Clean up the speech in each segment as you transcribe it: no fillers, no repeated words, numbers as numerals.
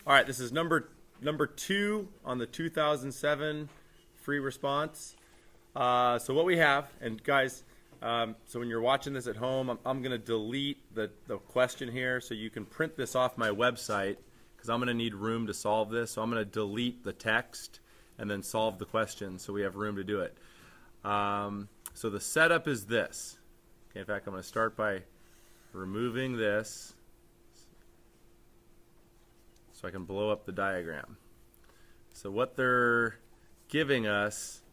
All right, this is number 2 on the 2007 free response. So what we have, and guys, so when you're watching this at home, I'm going to delete the question here so you can print this off my website because I'm going to need room to solve this. So I'm going to delete the text and then solve the question so we have room to do it. So the setup is this. Okay, in fact, I'm going to start by removing this so I can blow up the diagram. So what they're giving us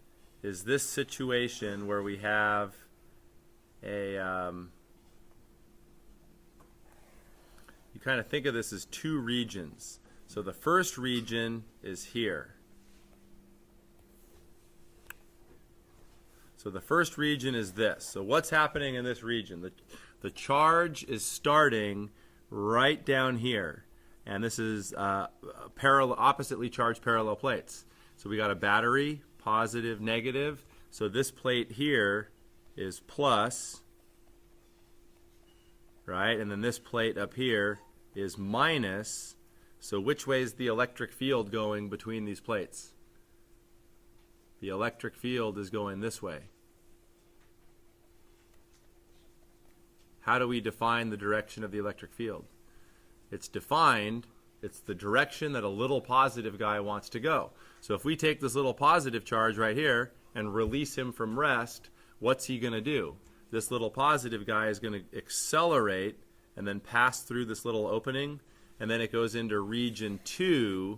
is this situation where we have a, you kind of think of this as 2 regions. So the first region is here. So the first region is this. So what's happening in this region? The charge is starting right down here. And this is oppositely charged parallel plates. So we got a battery, positive, negative. So this plate here is plus, right? And then this plate up here is minus. So which way is the electric field going between these plates? The electric field is going this way. How do we define the direction of the electric field? It's defined, it's the direction that a little positive guy wants to go. So if we take this little positive charge right here and release him from rest, what's he going to do? This little positive guy is going to accelerate and then pass through this little opening, and then it goes into region 2,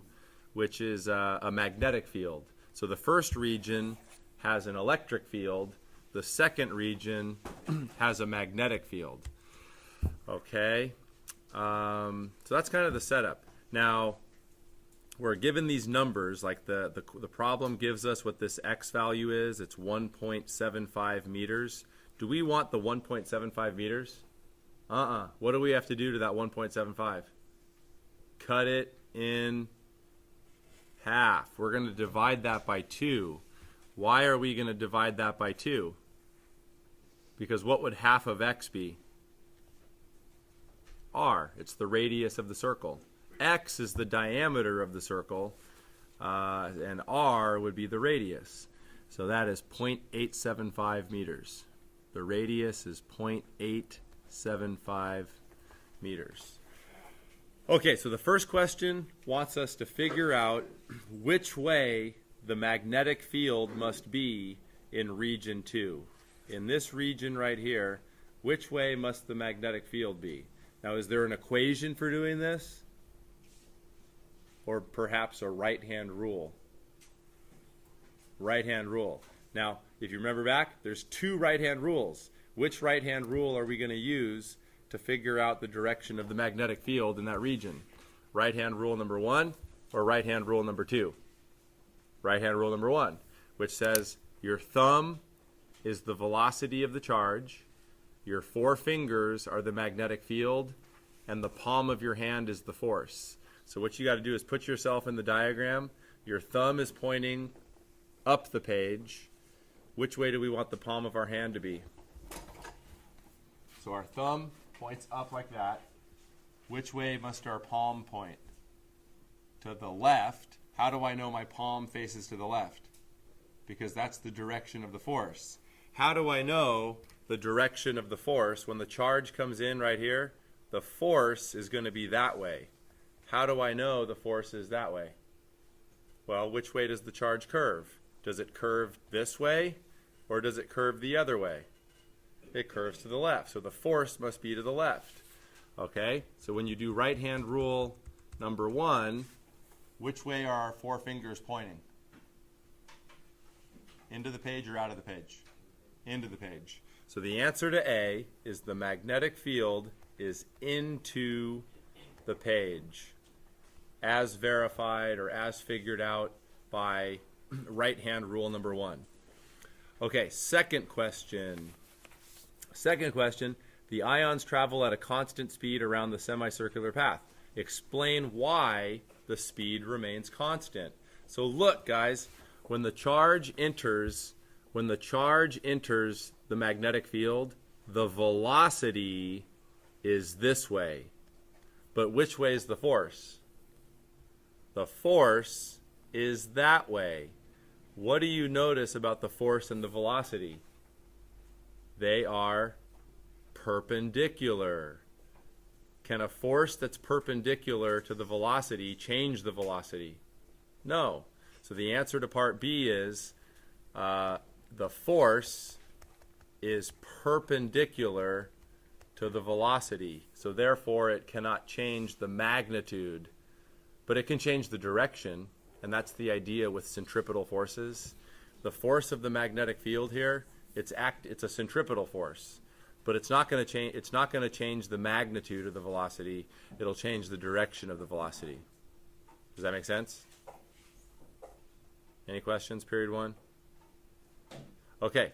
which is a magnetic field. So the first region has an electric field. The second region has a magnetic field. Okay? So that's kind of the setup. Now, we're given these numbers, like the problem gives us what this x value is. It's 1.75 meters. Do we want the 1.75 meters? What do we have to do to that 1.75? Cut it in half. We're going to divide that by 2. Why are we going to divide that by 2? Because what would half of x be? R. It's the radius of the circle. X is the diameter of the circle, and R would be the radius. So that is 0.875 meters. The radius is 0.875 meters. Okay, so the first question wants us to figure out which way the magnetic field must be in region 2. In this region right here, which way must the magnetic field be? Now, is there an equation for doing this? Or perhaps a right-hand rule? Right-hand rule. Now, if you remember back, there's 2 right-hand rules. Which right-hand rule are we going to use to figure out the direction of the magnetic field in that region? Right-hand rule number 1 or right-hand rule number 2? Right-hand rule number 1, which says your thumb is the velocity of the charge, your 4 fingers are the magnetic field, and the palm of your hand is the force. So what you got to do is put yourself in the diagram. Your thumb is pointing up the page. Which way do we want the palm of our hand to be? So our thumb points up like that. Which way must our palm point? To the left. How do I know my palm faces to the left? Because that's the direction of the force. How do I know the direction of the force? When the charge comes in right here, the force is going to be that way. How do I know the force is that way? Well, which way does the charge curve? Does it curve this way or does it curve the other way? It curves to the left, so the force must be to the left. Okay, so when you do right-hand rule number 1, which way are our 4 fingers pointing? Into the page or out of the page? Into the page. So the answer to A is the magnetic field is into the page, as verified or as figured out by right-hand rule number 1. Okay, second question. Second question, the ions travel at a constant speed around the semicircular path. Explain why the speed remains constant. So look, guys, when the charge enters the magnetic field, the velocity is this way. But which way is the force? The force is that way. What do you notice about the force and the velocity? They are perpendicular. Can a force that's perpendicular to the velocity change the velocity? No. So the answer to part B is the force is perpendicular to the velocity. So therefore it cannot change the magnitude, but it can change the direction, and that's the idea with centripetal forces. The force of the magnetic field here, it's a centripetal force, but it's not going to change. It's not going to change the magnitude of the velocity. It'll change the direction of the velocity. Does that make sense? Any questions? Period 1. Okay.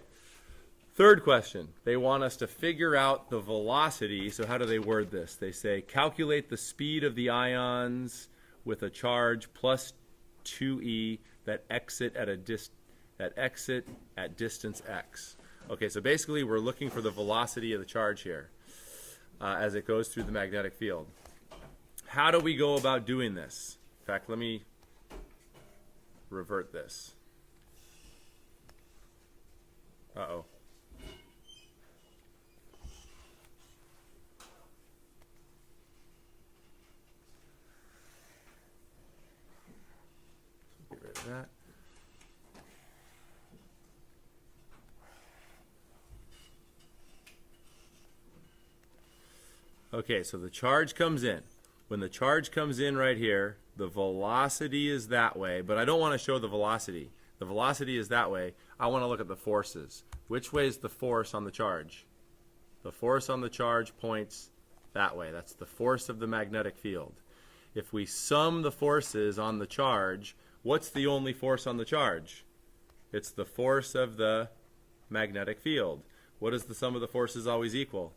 Third question. They want us to figure out the velocity. So how do they word this? They say calculate the speed of the ions with a charge plus 2e that exit at distance x. Okay, so basically we're looking for the velocity of the charge here as it goes through the magnetic field. How do we go about doing this? In fact, let me revert this. Uh-oh. Get rid of that. Okay, so the charge comes in. When the charge comes in right here, the velocity is that way, but I don't want to show the velocity. The velocity is that way. I want to look at the forces. Which way is the force on the charge? The force on the charge points that way. That's the force of the magnetic field. If we sum the forces on the charge, what's the only force on the charge? It's the force of the magnetic field. What is the sum of the forces always equal?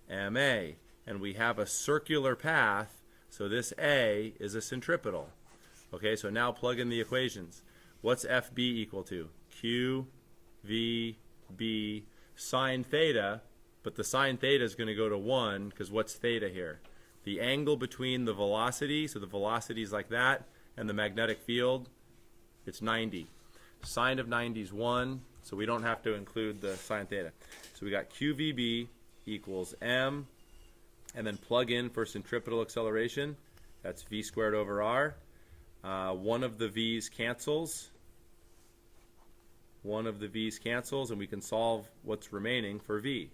ma. And we have a circular path, so this A is a centripetal. Okay, so now plug in the equations. What's FB equal to? Q, V, B, sine theta, but the sine theta is going to go to 1, because what's theta here? The angle between the velocity, so the velocity is like that, and the magnetic field, it's 90. Sine of 90 is 1, so we don't have to include the sine theta. So we got QVB equals M, and then plug in for centripetal acceleration. That's v squared over r. One of the v's cancels. One of the v's cancels, and we can solve what's remaining for v.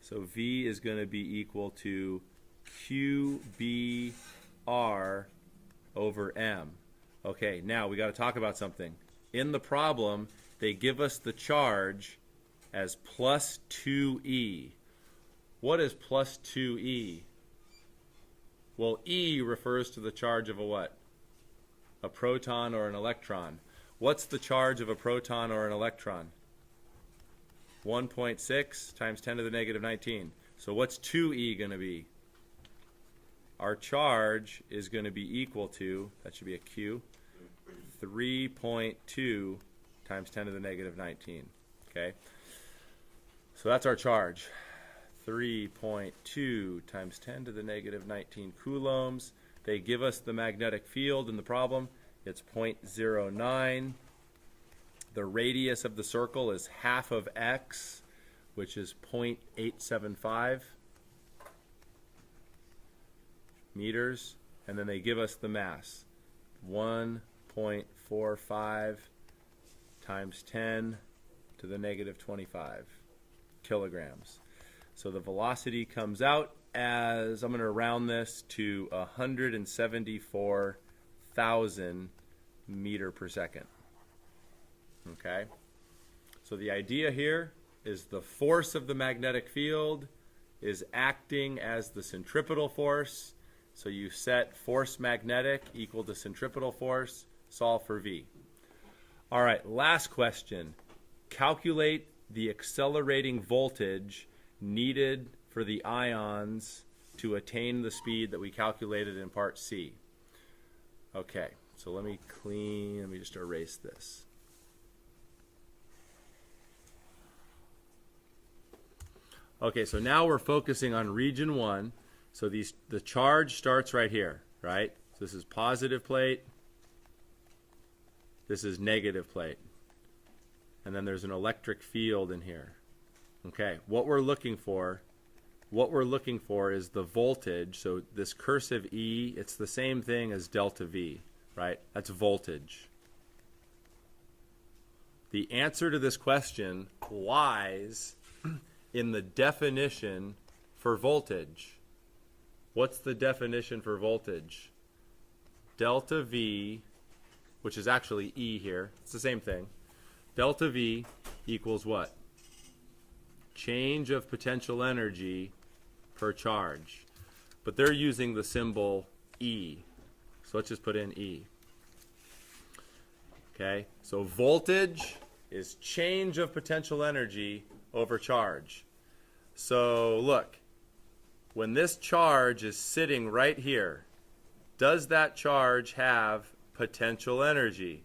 So v is going to be equal to qbr over m. Okay, now we got to talk about something. In the problem, they give us the charge as plus 2e. What is plus 2e? Well, e refers to the charge of a what? A proton or an electron. What's the charge of a proton or an electron? 1.6 times 10 to the negative 19. So what's 2e going to be? Our charge is going to be equal to, that should be a q, 3.2 times 10 to the negative 19. Okay? So that's our charge. 3.2 times 10 to the negative 19 coulombs. They give us the magnetic field in the problem. It's 0.09. The radius of the circle is half of x, which is 0.875 meters. And then they give us the mass. 1.45 times 10 to the negative 25 kilograms. So the velocity comes out as, I'm going to round this to 174,000 meter per second. Okay? So the idea here is the force of the magnetic field is acting as the centripetal force. So you set force magnetic equal to centripetal force, solve for V. All right, last question. Calculate the accelerating voltage needed for the ions to attain the speed that we calculated in part C. Okay, so let me just erase this. Okay, so now we're focusing on region 1. So the charge starts right here, right? So this is positive plate, This is negative plate. And then there's an electric field in here. Okay, what we're looking for is the voltage. So this cursive E, it's the same thing as delta V, right? That's voltage. The answer to this question lies in the definition for voltage. What's the definition for voltage? Delta V, which is actually E here, it's the same thing. Delta V equals what? Change of potential energy per charge. But they're using the symbol E. So let's just put in E. Okay, so voltage is change of potential energy over charge. So look, when this charge is sitting right here, does that charge have potential energy?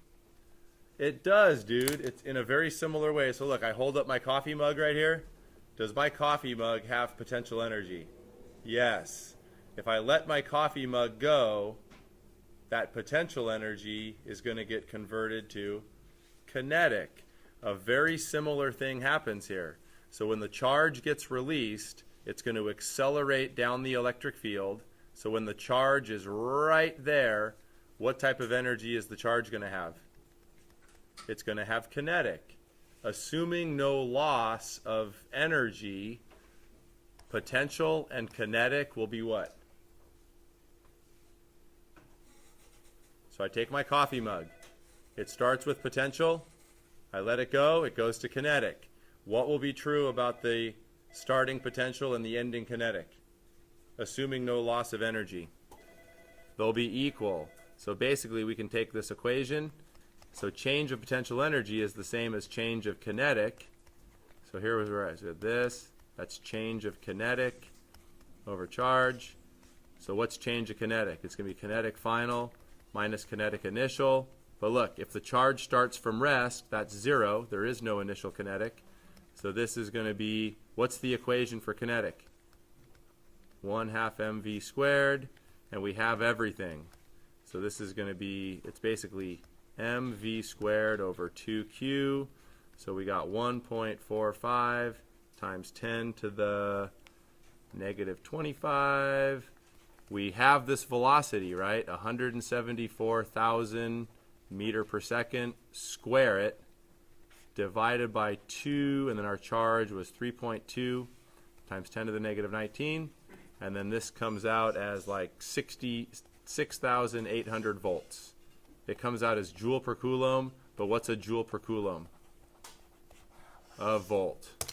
It does, dude. It's in a very similar way. So look, I hold up my coffee mug right here. Does my coffee mug have potential energy? Yes. If I let my coffee mug go, that potential energy is going to get converted to kinetic. A very similar thing happens here. So when the charge gets released, it's going to accelerate down the electric field. So when the charge is right there, what type of energy is the charge going to have? It's going to have kinetic. Assuming no loss of energy, potential and kinetic will be what? So I take my coffee mug. It starts with potential. I let it go. It goes to kinetic. What will be true about the starting potential and the ending kinetic? Assuming no loss of energy. They'll be equal. So basically we can take this equation. So change of potential energy is the same as change of kinetic. So here was where I said this. That's change of kinetic over charge. So what's change of kinetic? It's going to be kinetic final minus kinetic initial. But look, if the charge starts from rest, that's 0. There is no initial kinetic. So this is going to be, what's the equation for kinetic? 1/2 mv squared, and we have everything. So this is going to be, it's basically mv squared over 2q. So we got 1.45 times 10 to the negative 25. We have this velocity, right? 174,000 meter per second. Square it, divided by 2, and then our charge was 3.2 times 10 to the negative 19. And then this comes out as like 66,800 volts. It comes out as joule per coulomb, but what's a joule per coulomb? A volt.